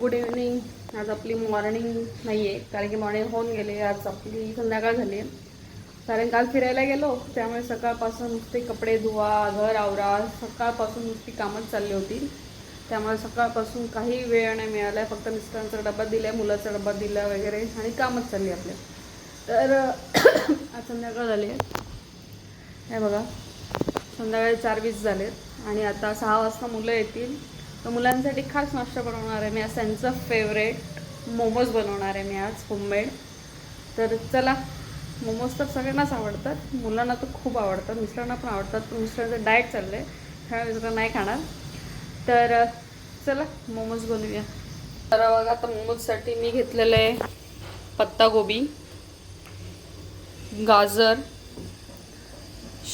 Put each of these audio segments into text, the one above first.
Good evening. आज आपली morning नाही आहे, कारण की मॉर्निंग होऊन गेले. आज आपली संध्याकाळ झाली आहे, कारण काल फिरायला गेलो, त्यामुळे सकाळपासून नुसते कपडे धुवा, घर आवरा, सकाळपासून नुसती कामच चालली होती. त्यामुळे सकाळपासून काही वेळ नाही मिळाला. फक्त मिस्टरांचा डबा दिला, मुलाचा डबा दिला वगैरे, आणि कामच चालली आपले. तर आज संध्याकाळ झाली आहे. हे बघा, संध्याकाळी 4:20 झालेत आणि आता 6 वाजता मुलं येतील. तर मुलांसाठी खास नाश्ता बनवणार आहे मी आज. त्यांचं फेवरेट मोमोज बनवणार आहे मी आज, होममेड. तर चला, मोमोज तर सगळ्यांनाच आवडतात, मुलांना तर खूप आवडतात, मिस्टरांना पण आवडतात. पण मिस्टरांचं डाएट चाललं आहे, त्यामुळे मिस्टर नाही खाणार. तर चला मोमोज बनवूया. तर बघा, आता मोमोजसाठी मी घेतलेलं आहे पत्तागोबी, गाजर,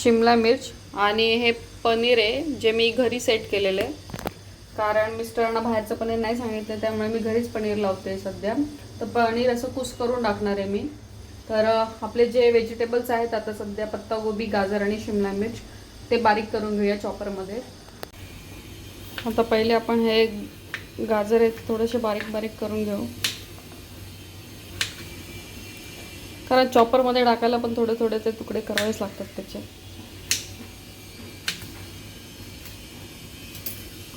शिमला मिर्च आणि हे पनीर आहे, जे मी घरी सेट केलेलं आहे. कारण मिस्टरांना बाहेरचं पनीर नाही सांगितलं, त्यामुळे मी घरीच पनीर लावते सध्या. तर पनीर असं कुस करून टाकणार आहे मी. तर आपले जे व्हेजिटेबल्स आहेत आता सध्या, पत्तागोबी, गाजर आणि शिमला मिर्च, ते बारीक करून घेऊया चॉपरमध्ये. आता पहिले आपण हे गाजर आहेत थोडेसे बारीक बारीक करून घेऊ, कारण चॉपरमध्ये टाकायला पण थोडे थोडे ते तुकडे करावेच लागतात त्याचे.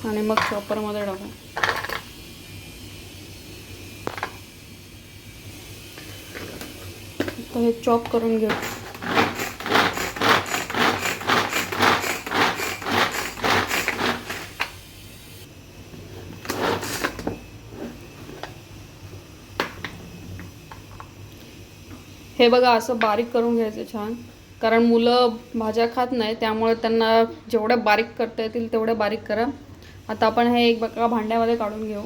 आणि मग चॉपरमध्ये टाकू. तर हे चॉप करून घेऊ. हे बघा, असं बारीक करून घ्यायचं छान, कारण मुलं भाज्या खात नाही, त्यामुळे त्यांना जेवढ्या बारीक करता येतील तेवढ्या बारीक करा. आता आपण हे एक बघा भांड्यामध्ये काढून घेऊ.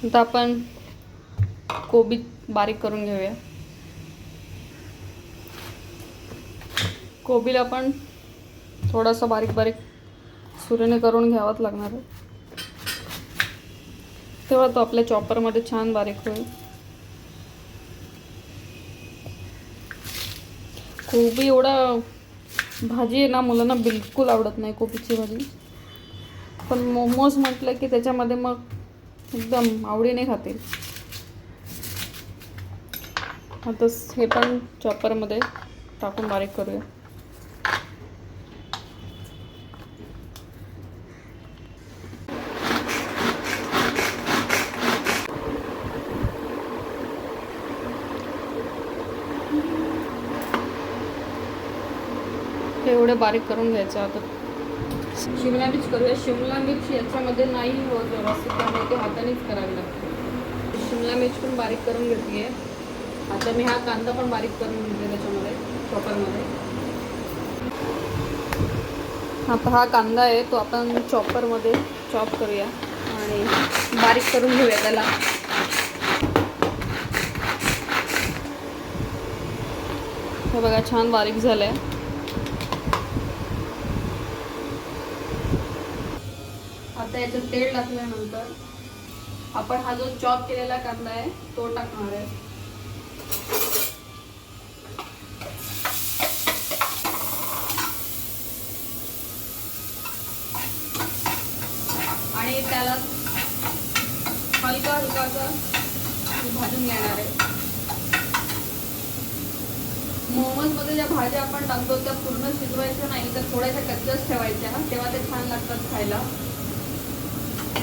आता आपण कोबी बारीक करून घेऊया. कोबीला पण थोडासा बारीक बारीक सुरीने करून घ्यावाच लागणार आहे, तेव्हा तो आपल्या चॉपरमध्ये छान बारीक होईल. कोबी एवढा भाजी आहे ना, मुलांना बिलकुल आवडत नाही कोबीची भाजी. पण मोमोज म्हटलं की त्याच्यामध्ये मग एकदम आवडीने खातील. आता हे पण चॉपरमध्ये टाकून बारीक करूया. एवढे बारीक करून घ्यायचं. आता शिमला मिर्च करूया. शिमला मिर्च याच्यामध्ये नाही होत व्यवस्थित, त्यामुळे ते हातानेच करावी लागते. शिमला मिर्च पण बारीक करून घेतली आहे. आता मी हा कांदा पण बारीक करून घेते त्याच्यामध्ये, चॉपरमध्ये. आता हा कांदा आहे तो आपण चॉपरमध्ये चॉप करूया आणि बारीक करून घेऊया त्याला. हे बघा, छान बारीक झालंय. आता याच्यात तेल टाकल्यानंतर आपण हा जो चॉप केलेला कांदा आहे तो टाकणार आहे. आणि त्याला हलका हलकासा भाजून घेणार आहे. मोमोजमध्ये ज्या भाज्या आपण टाकतो त्या पूर्ण शिजवायच्या नाही, तर थोड्याशा कच्च्याच ठेवायच्या, तेव्हा ते छान लागतात खायला.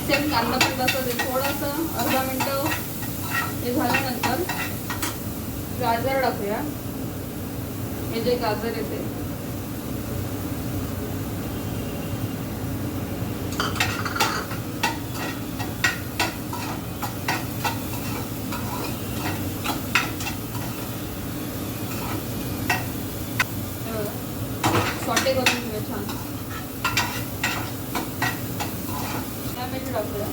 सेम कांदा पण तसंच आहे. थोडंसं अर्धा मिनटं हे झाल्यानंतर गाजर टाकूया. हे जे गाजर येते सॉटे करून घेऊया छान. टोमॅटो टाकूया.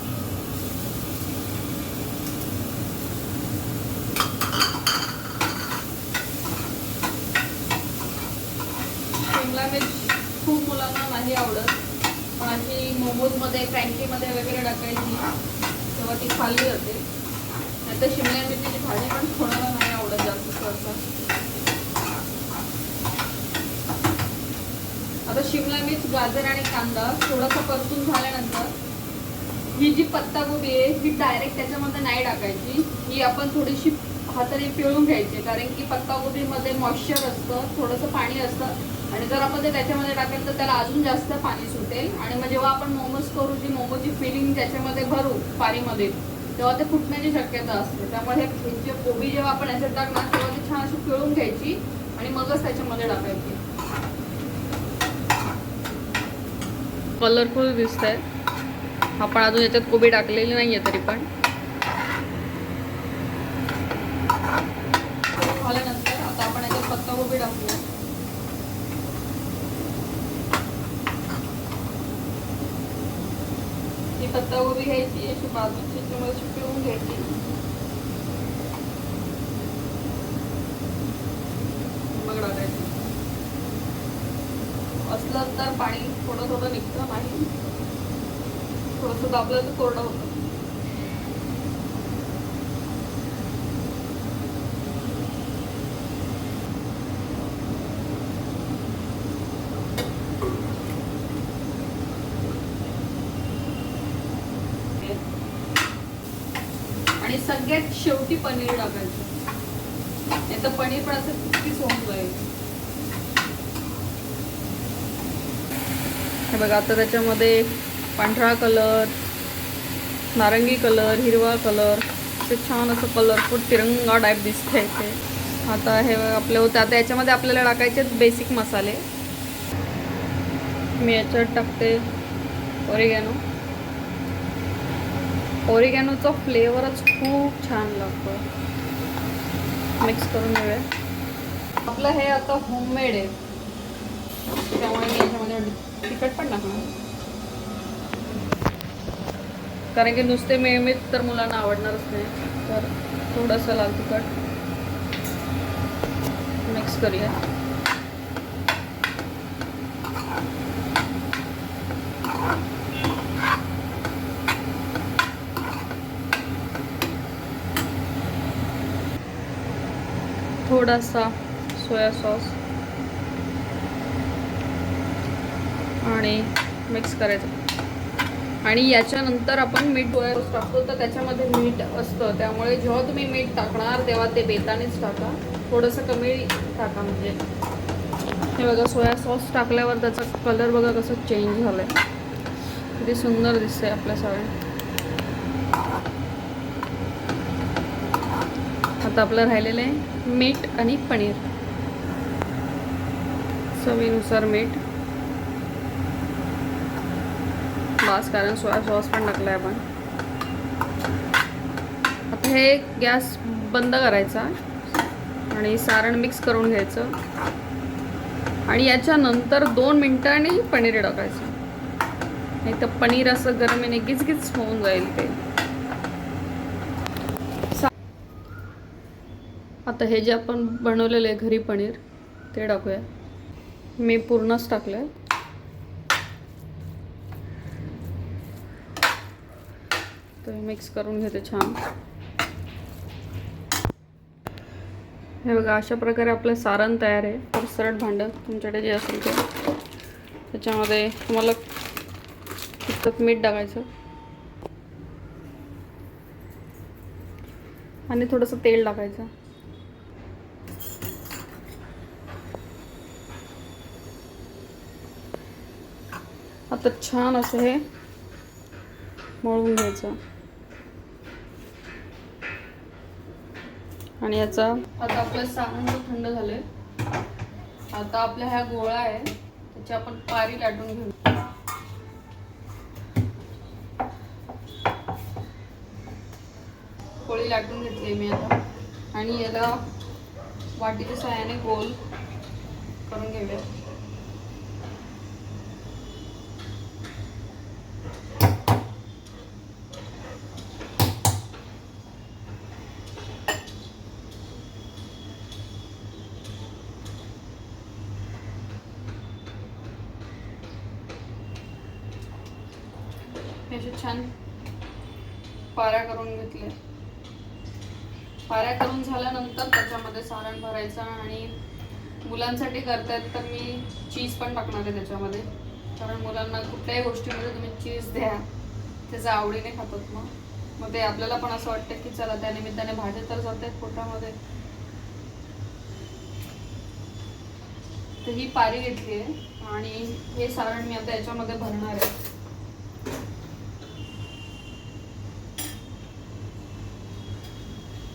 शिमला मिर्च खूप मुलांना नाही आवडत, पण अशी मोमोजमध्ये, फ्रँकीमध्ये वगैरे टाकायची, तेव्हा ती खाल्ली जाते. तर शिमला मिरचीची भाजी पण कोणाला नाही आवडत जास्त सहसा. आता शिमला मिर्च, गाजर आणि कांदा थोडासा परतून झाल्यानंतर ही जी पत्ताकोबी आहे ही डायरेक्ट त्याच्यामध्ये नाही टाकायची. ही आपण थोडीशी हाताने पिळून घ्यायची, कारण की पत्ताकोबीमध्ये मॉइश्चर असतं, थोडंसं पाणी असतं आणि जर आपण ते त्याच्यामध्ये टाकेल तर त्याला अजून जास्त पाणी सुटेल आणि मग जेव्हा आपण मोमोज करू, जी मोमोची फिलिंग त्याच्यामध्ये भरू पाणीमध्ये, तेव्हा ते फुटण्याची शक्यता असते. त्यामुळे हे जे कोबी जेव्हा आपण याच्यात टाकणार तेव्हा ती छान अशी पिळून घ्यायची आणि मगच त्याच्यामध्ये टाकायची. कलरफुल दिसत आहे. आपण अजून याच्यात कोबी टाकलेली नाहीये तरी पण झाल्यानंतर आता आपण याच्यात पत्ताकोबी टाकूया. ही पत्ताकोबी घ्यायची, अशी बाजूची चमच पिळून घ्यायची, मग टाकायची. असलं तर पाणी थोडं थोडं निघतं, नाही थोडंसं दाबलं तर कोरडं होतं. आणि सगळ्यात शेवटी पनीर टाकायचं, नाही तर पनीर पण असं कितीच होऊन जाईल. हे बघा आता त्याच्यामध्ये पांढरा कलर, नारंगी कलर, हिरवा कलर, ते छान असं कलरफुल तिरंगा टाईप दिसतंय ते. आता हे आपले होते. आता याच्यामध्ये आपल्याला टाकायचे बेसिक मसाले. मी याच्यात टाकते ओरिगॅनो. ओरिगॅनोचा फ्लेवरच खूप छान लागतो. मिक्स करून घेऊया. आपलं हे आता होममेड आहे त्यामुळे मी याच्यामध्ये तिखट पण टाकणार, कारण की नुसते मिळमित तर मुलांना आवडणारच नाही. तर थोडंसं लाल तिखट मिक्स करूया. थोडासा सोया सॉस आणि मिक्स करायचं. आणि याच्यानंतर आपण मीठ सोया सॉस टाकतो तर त्याच्यामध्ये मीठ असतं, त्यामुळे जेव्हा तुम्ही मीठ टाकणार तेव्हा ते बेतानेच टाका, थोडंसं कमी टाका. म्हणजे हे बघा सोया सॉस टाकल्यावर त्याचा कलर बघा कसं चेंज झालं आहे, किती सुंदर दिसतंय आपल्या सगळ्या. आता आपलं राहिलेलं आहे मीठ आणि पनीर. चवीनुसार मीठ बस, कारण सोया सॉस पण टाकलाय आपण. आता हे गॅस बंद करायचा आणि सारण मिक्स करून घ्यायचं आणि याच्यानंतर 2 मिनिटांनी पनीर टाकायचं, नाही तर पनीर असं गरमीने गिचगिच होऊन जाईल ते. आता हे जे आपण बनवलेलं आहे घरी पनीर ते टाकूया. मी पूर्णच टाकलंय. तर मिक्स करून घेते छान. हे बघा अशा प्रकारे आपलं सारण तयार आहे. तर सरळ भांडं तुमच्याकडे जे असेल ते, त्याच्यामध्ये तुम्हाला तिखट मीठ टाकायचं आणि थोडंसं तेल टाकायचं. आता छान असं हे मळून घ्यायचं आणि याचा आता आपलं सारण थंड झालंय. आता आपल्या ह्या गोळा आहे त्याची आपण पारी लाटून घेऊ. पोळी लाटून घेतली मी आता आणि याला वाटीच्या साहाय्याने गोल करून घेऊया. असे छान पाऱ्या करून घेतले. पाऱ्या करून झाल्यानंतर त्याच्यामध्ये सारण भरायचं. आणि मुलांसाठी करतायत तर मी चीज पण टाकणार आहे त्याच्यामध्ये, कारण मुलांना कुठल्याही गोष्टीमध्ये तुम्ही चीज द्या, त्याचं आवडीने खातात. मग ते आपल्याला पण असं वाटतं की चला त्या निमित्ताने भाज्या तर जातात पोटामध्ये. तर ही पारी घेतली आहे आणि हे सारण मी आता याच्यामध्ये भरणार आहे.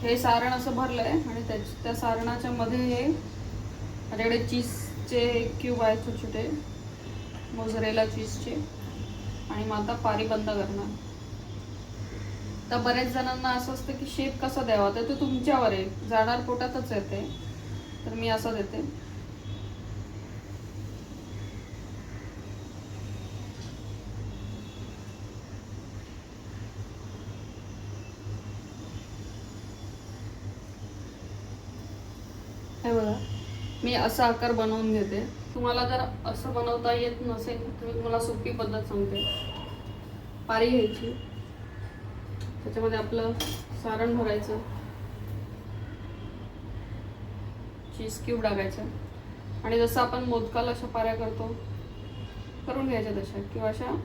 हे सारण असं भरलंय आणि त्या सारणाच्या मध्ये हे माझ्याकडे चीजचे क्यूब आहेत छोटे छोटे, मोझरेला चीजचे. आणि मग आता पारी बंद करणार. तर बऱ्याच जणांना असं असतं की शेप कसा द्यावा, तर ते तुमच्यावर आहे, जाणार पोटातच येते. तर मी असं देते. हे बघा, मी असा आकार बनवून घेते. तुम्हाला जर असं बनवता येत नसेल तर मी तुम्हाला सोपी पद्धत सांगते. पारी घ्यायची, त्याच्यामध्ये आपलं सारण भरायचं, चीज क्यूब टाकायचं आणि जसं आपण मोदकाला अशा पाऱ्या करून घ्यायच्या तशा, किंवा अशा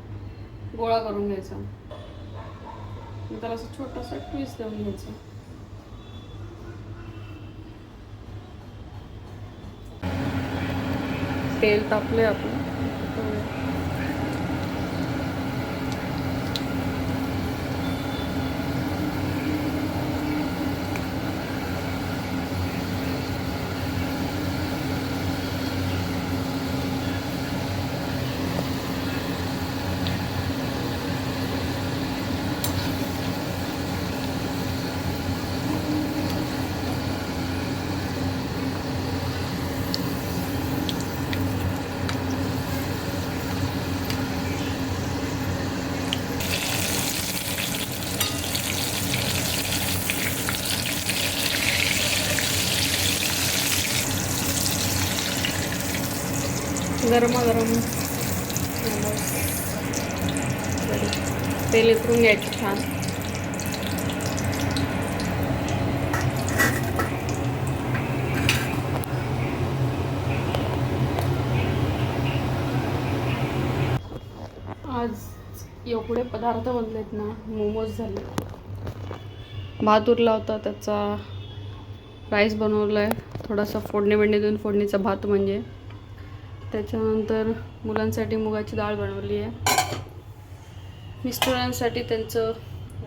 गोळा करून घ्यायचा. मग त्याला असं छोटासा ट्विस्ट देऊन घ्यायचं. तेल तापले आपलं. गरमागरम तेल उतरून घ्यायचं छान. आज एवढे पदार्थ बनलेत ना, मोमोज झाले, भात उरला होता त्याचा राईस बनवला आहे, थोडासा फोडणी देऊन, फोडणीचा भात म्हणजे. त्याच्यानंतर मुलांसाठी मुगाची डाळ बनवली आहे. मिस्टरांसाठी त्यांचं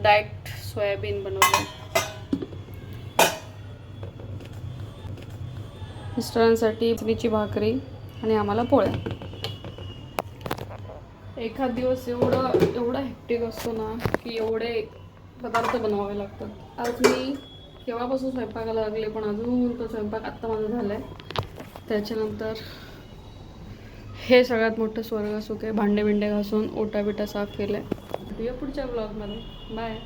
डाएट सोयाबीन बनवलं आहे. मिस्टरांसाठी बाजरीची भाकरी आणि आम्हाला पोळ्या. एखाद दिवस एवढा हेक्टिक असतो ना की एवढे पदार्थ बनवावे लागतात. आज मी केव्हापासून स्वयंपाकाला लागले, पण अजून तो स्वयंपाक आत्ता माझा झाला आहे. त्याच्यानंतर हे सगळ्यात मोठं स्वर्गसुख आहे. भांडे घासून ओटा बिटा साफ केलं आहे. पुढच्या ब्लॉगमध्ये. बाय.